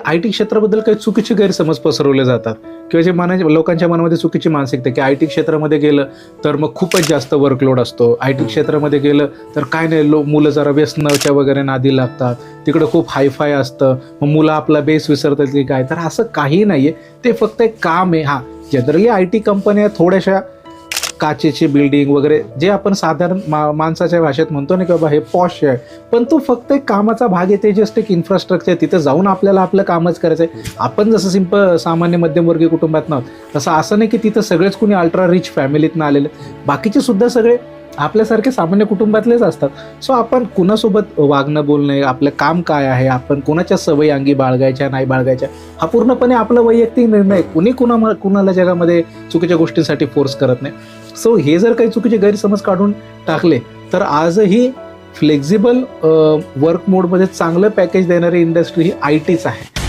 I T क्षेत्राबद्दल काही चुकीचे गैरसमज पसरवले जातात किंवा जे लोकांच्या मनामध्ये चुकीची मानसिकता की आय टी क्षेत्रामध्ये गेलं तर मग खूपच जास्त वर्कलोड असतो, आय टी क्षेत्रामध्ये गेलं तर काय नाही, मुलं जरा व्यसनाच्या वगैरे नादी लागतात, तिकडं खूप हायफाय असतं, मग मुलं आपला बेस विसरतात की काय. तर असं काही नाही आहे, ते फक्त एक काम आहे. हां, जनरली आय टी कंपन्या थोड्याशा काचेची बिल्डिंग वगैरे जे आपण साधारण माणसाच्या भाषेत म्हणतो ना की बाबा हे पॉश आहे, पण तो फक्त एक कामाचा भाग आहे. ते जस्ट एक इन्फ्रास्ट्रक्चर, तिथं जाऊन आपल्याला आपलं कामच करायचं आहे. आपण जसं सिंपल सामान्य मध्यमवर्गीय कुटुंबात नव्हतं तसं असं नाही की तिथं सगळेच कुणी अल्ट्रा रिच फॅमिलीतनं आलेले, बाकीचे सुद्धा सगळे आपल्यासारखे सामान्य कुटुंबातलेच असतात. सो आपण कुणासोबत वागणं बोलणे, आपलं काम काय आहे, आपण कुणाच्या सवयी अंगी बाळगायच्या नाही बाळगायच्या, हा पूर्णपणे आपला वैयक्तिक निर्णय. कुणी कुणाला जगामध्ये चुकीच्या गोष्टींसाठी फोर्स करत नाही. सो हे जर काही चुकीचे गैरसमज काढून टाकले तर आजही फ्लेक्झिबल वर्क मोडमध्ये चांगलं पॅकेज देणारी इंडस्ट्री ही आय टीच आहे.